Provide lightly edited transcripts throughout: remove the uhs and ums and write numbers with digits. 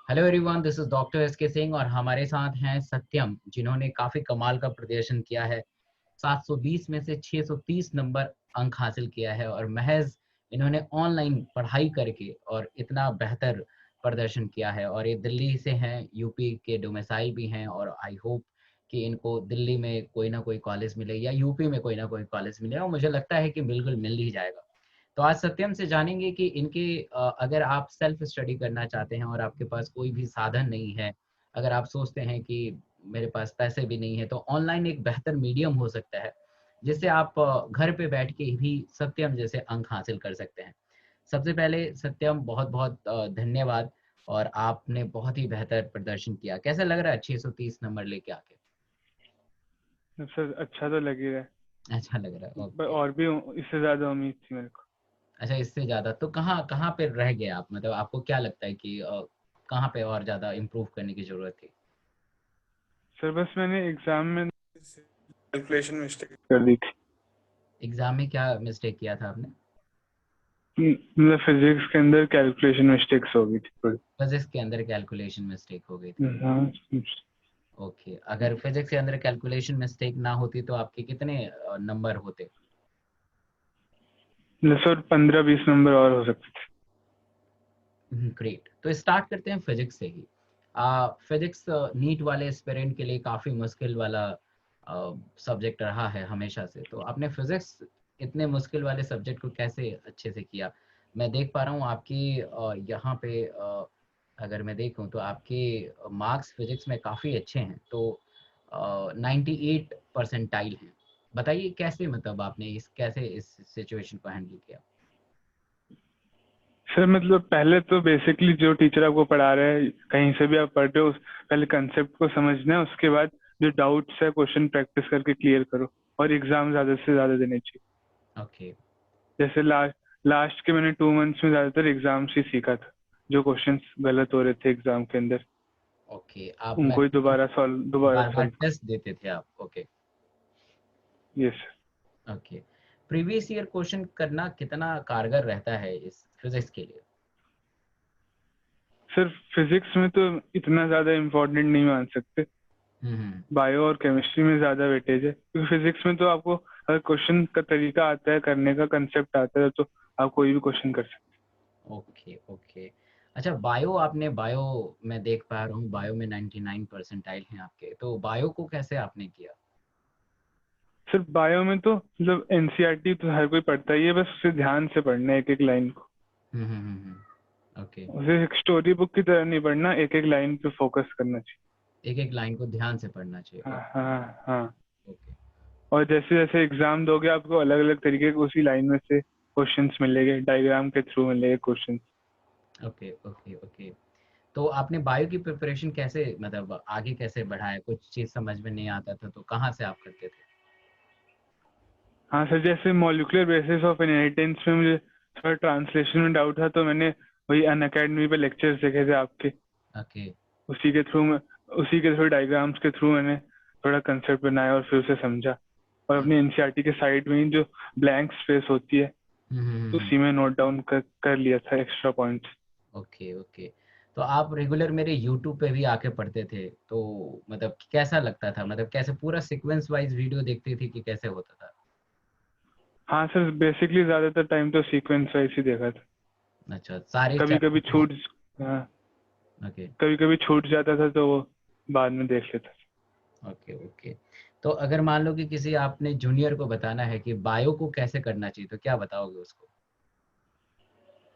Hello everyone, this is doctor S के सिंह और हमारे साथ हैं सत्यम, जिन्होंने काफी कमाल का प्रदर्शन किया है। 720 में से 630 नंबर अंक हासिल किया है और महज इन्होंने ऑनलाइन पढ़ाई करके और इतना बेहतर प्रदर्शन किया है। और ये दिल्ली से हैं, यूपी के डोमिसाइल भी हैं और आई होप कि इनको दिल्ली में कोई ना कोई कॉलेज मिले या यूपी में कोई ना कोई कॉलेज मिले, और मुझे लगता है कि बिल्कुल मिल ही जाएगा। तो आज सत्यम से जानेंगे कि इनके अगर आप सेल्फ स्टडी करना चाहते हैं और आपके पास कोई भी साधन नहीं है, अगर आप सोचते हैं कि मेरे पास पैसे भी नहीं है, तो ऑनलाइन एक बेहतर मीडियम हो सकता है जिससे आप घर पे बैठ के भी सत्यम जैसे अंक हासिल कर सकते हैं। सबसे पहले सत्यम, बहुत बहुत धन्यवाद। और आपने बहुत ही बेहतर प्रदर्शन किया। कैसा लग रहा है 630 नंबर लेके आके? सर अच्छा तो लग ही रहा है। अच्छा लग रहा है, पर ओके। और भी इससे ज्यादा उम्मीद थी मेरे को। अच्छा, इससे ज्यादा तो कहाँ कहाँ पे रह गए आप? मतलब आपको क्या लगता है कि कहाँ पे और ज्यादा इम्प्रूव करने की जरूरत थी? सर बस मैंने एग्जाम में कैलकुलेशन मिस्टेक कर दी थी। एग्जाम में क्या मिस्टेक किया था आपने? मतलब फिजिक्स के अंदर कैलकुलेशन मिस्टेक्स हो गई थी थोड़ी। फिजिक्स के अंदर कैलकुलेशन मिस्टेक हो गई थी? हाँ। ओके, अगर फिजिक्स के अंदर कैलकुलेशन मिस्टेक ना होती तो आपके कितने नंबर होते? मतलब सर 15-20 नंबर और हो सकते थे। ग्रेट, तो स्टार्ट करते हैं फिजिक्स से ही। फिजिक्स नीट वाले एस्पिरेंट के लिए काफ़ी मुश्किल वाला सब्जेक्ट रहा है हमेशा से। तो आपने फिजिक्स इतने मुश्किल वाले सब्जेक्ट को कैसे अच्छे से किया? मैं देख पा रहा हूँ आपकी यहाँ पे अगर मैं देखूँ तो आपके मार्क्स फिजिक्स में काफ़ी अच्छे हैं। तो 98 परसेंटाइल हैं। बताइए कैसे, मतलब आपने कैसे इस सिचुएशन को हैंडल किया? सर मतलब पहले तो बेसिकली जो टीचर आपको पढ़ा रहे हैं कहीं से भी आप पढ़ रहे हो पहले कंसेप्ट को समझना है। उसके बाद जो डाउट्स है क्वेश्चन प्रैक्टिस करके क्लियर करो और एग्जाम ज्यादा से ज्यादा देने चाहिए। ओके। जैसे लास्ट के मैंने 2 मंथ्स में ज्यादातर एग्जाम्स ही सीखा था। जो क्वेश्चंस गलत हो रहे थे एग्जाम के अंदर ओके, आप मैं उनको ही दोबारा बार बार सॉल्व टेस्ट देते थे आप? ओके। कर। Yes. Okay, previous year question करना कितना कारगर रहता है इस फिजिक्स के लिए? सर फिजिक्स में तो इतना ज्यादा इम्पोर्टेंट नहीं मान सकते। हम्म। बायो और केमिस्ट्री में ज्यादा वेटेज है क्योंकि फिजिक्स में तो आपको अगर क्वेश्चन का तरीका आता है करने का कंसेप्ट आता है तो आप कोई भी क्वेश्चन कर सकते ओके ओके। अच्छा, बायो, आपने बायो, मैं देख पा रहा हूँ बायो में 99 परसेंटाइल हैं आपके, तो बायो को कैसे आपने किया? हैं। सर बायो में तो मतलब एनसीईआरटी तो हर कोई पढ़ता ही है, बस उसे ध्यान से पढ़ना है एक एक लाइन को। ओके। उसे एक स्टोरी बुक की तरह नहीं पढ़ना, एक एक लाइन पे फोकस करना चाहिए। एक एक लाइन को ध्यान से पढ़ना चाहिए। हाँ हाँ हाँ। ओके और जैसे जैसे एग्जाम दोगे आपको अलग अलग तरीके के उसी लाइन में से क्वेश्चंस मिलेंगे, डायग्राम के थ्रू मिलेंगे क्वेश्चन। Okay okay okay. तो आपने बायो की प्रिपरेशन कैसे, मतलब आगे कैसे बढ़ाया? कुछ चीज़ समझ में नहीं आता था तो कहाँ से आप करते थे? हाँ सर, जैसे मॉलिक्यूलर बेसिस ऑफ इनहेरिटेंस में मुझे थोड़ा ट्रांसलेशन में डाउट था तो मैंने वही अन अकेडमी पे लेक्चर्स देखे थे आपके। ओके। उसी के थ्रू डायग्राम्स के थ्रू मैंने थोड़ा कंसेप्ट बनाया और फिर उसे समझा। और अपनी एनसीईआरटी के साइड में ही जो ब्लैंक स्पेस होती है तो हम्म। उसी में नोट डाउन कर लिया था एक्स्ट्रा पॉइंट्स। Okay okay. तो आप रेगुलर मेरे यूट्यूब पे भी आके पढ़ते थे, तो मतलब कैसा लगता था? मतलब कैसे पूरा सीक्वेंस वाइज वीडियो देखते थे कि कैसे होता था? हाँ सर, बेसिकली ज्यादातर टाइम तो सीक्वेंस वाइज ही देखा था। अच्छा, सारे कभी कभी चैप्टर? छूट हाँ, ओके कभी कभी छूट जाता था तो वो बाद में देख लेता था। Okay okay. तो अगर मान लो कि किसी आपने जूनियर को बताना है कि बायो को कैसे करना चाहिए, तो क्या बताओगे उसको?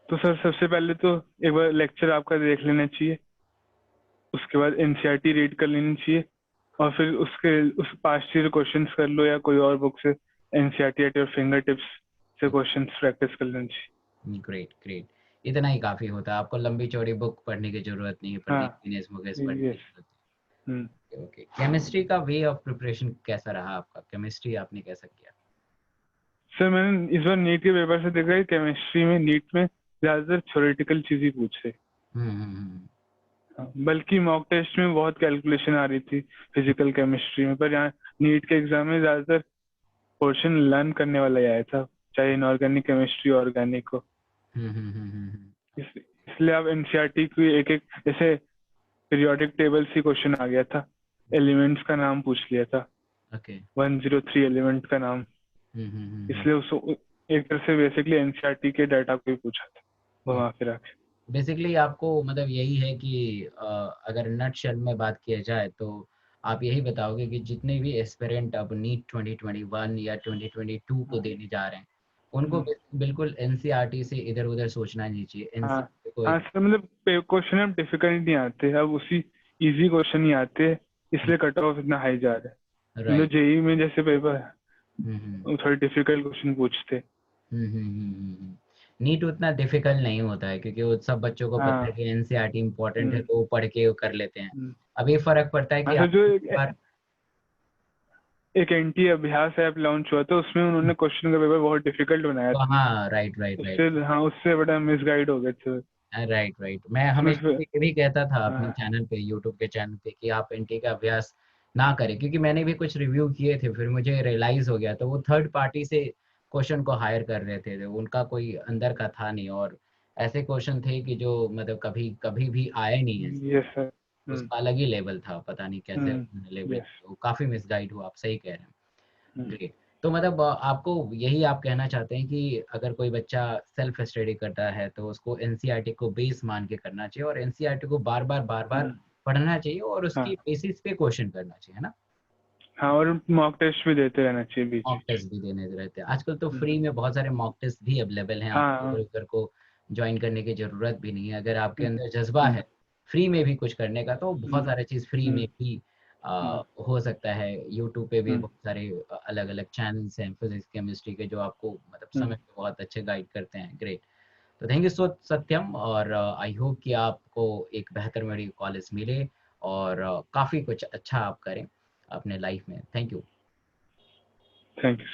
तो सर सबसे पहले तो एक बार लेक्चर आपका देख लेना चाहिए। उसके बाद एनसीईआरटी रीड कर लेनी चाहिए और फिर उस पास्ट ईयर क्वेश्चंस कर लो या कोई और बुक से NCERT at your finger tips से क्वेश्चंस प्रैक्टिस कर लेनी चाहिए। Great great. इतना ही काफी होता है, आपको लंबी चौड़ी बुक पढ़ने की जरूरत नहीं है, हाँ। पंडित दिनेश मुकेश पढ़ने की यस। जरूरत है। ओके, केमिस्ट्री का वे ऑफ प्रिपरेशन कैसा रहा आपका? केमिस्ट्री आपने कैसा किया? सर मैंने इस बार नीट के पेपर से देखा है केमिस्ट्री में नीट में ज्यादातर थ्योरेटिकल चीज ही पूछे। हम्म। हाँ, बल्कि मॉक टेस्ट में बहुत कैलकुलेशन आ रही थी फिजिकल केमिस्ट्री में, पर यहाँ नीट के एग्जाम में ज्यादातर पोर्शन लर्न करने वाला ही आया था, चाहे इनऑर्गेनिक केमिस्ट्री ऑर्गेनिक हो। हम्म। इसलिए आप एनसीईआरटी की एक एक जैसे पीरियोडिक टेबल से क्वेश्चन आ गया था, एलिमेंट्स का नाम पूछ लिया था, ओके। 103 एलिमेंट का नाम, इसलिए उसको एक तरह से बेसिकली एनसीईआरटी के डाटा को ही पूछा था घुमा फिरा के। बेसिकली आपको मतलब यही है कि अगर नटशेल में बात किया जाए तो आप यही बताओगे कि जितने भी एस्पिरेंट अब नीट 2021 या 2022 को देने जा रहे हैं उनको बिल्कुल एनसीईआरटी से इधर उधर सोचना नहीं चाहिए। हाँ एनसीईआरटी को हाँ सर, मतलब क्वेश्चन अब डिफिकल्ट नहीं आते, अब उसी इजी क्वेश्चन ही आते हैं, इसलिए कट ऑफ इतना हाई जा रहा है। मतलब राइट। जेई में जैसे पेपर थोड़े डिफिकल्ट क्वेश्चन पूछते। नीट उतना डिफिकल्ट नहीं होता है क्योंकि वो सब बच्चों को पता है हाँ। कि एनसीईआरटी इम्पोर्टेंट है हम्म, तो वो पढ़ के वो कर लेते हैं। हम्म। अब ये फर्क पड़ता है कि हाँ सर, आप जो बार एक एनटी अभ्यास ऐप लॉन्च हुआ था उसमें उन्होंने क्वेश्चन का पेपर बहुत डिफिकल्ट बनाया था, हाँ राइट राइट राइट। उससे हाँ उससे बड़ा मिसगाइड हो गए थे राइट राइट। मैं उसमें हमेशा से ये भी कहता था अपने हाँ। चैनल पे, यूट्यूब के चैनल पे, कि आप एनटी का अभ्यास ना करें क्योंकि मैंने भी कुछ रिव्यू किए थे फिर मुझे रियलाइज हो गया तो वो थर्ड पार्टी से क्वेश्चन को हायर कर रहे थे, उनका कोई अंदर का था नहीं और ऐसे क्वेश्चन थे कि जो मतलब कभी कभी भी आए नहीं है। Yes sir. उसका अलग ही लेवल था, पता नहीं कैसे लेवल यस। किया, वो काफी मिसगाइड हुआ। आप सही कह रहे हैं। ग्रेट। तो मतलब आपको यही आप कहना चाहते हैं कि अगर कोई बच्चा सेल्फ स्टडी करता है तो उसको एनसीईआरटी को बेस मान के करना चाहिए और एनसीईआरटी को बार बार पढ़ना चाहिए और उसकी हाँ बेसिस पे क्वेश्चन करना चाहिए, है ना? हाँ, और मॉक टेस्ट भी देते रहना चाहिए बीच मॉक बीच टेस्ट भी देने रहते हैं आजकल तो, में। फ्री में बहुत सारे मॉक टेस्ट भी अवेलेबल हैं, आपको हाँ। इधर उधर को ज्वाइन करने की जरूरत भी नहीं है। अगर आपके हम्म, अंदर जज्बा हम्म, है फ्री में भी कुछ करने का तो बहुत हम्म, सारे चीज फ्री में हम्म, भी हम्म, हो सकता है। यूट्यूब पे भी हम्म, बहुत सारे अलग अलग चैनल्स हैं फिजिक्स केमिस्ट्री के जो आपको मतलब समय पे बहुत अच्छे गाइड करते हैं। ग्रेट। तो थैंक यू सो सत्यम, और आई होप कि आपको एक बेहतर मेडिकल कॉलेज मिले और काफी कुछ अच्छा आप करें अपने लाइफ में। Thank you. Thank you.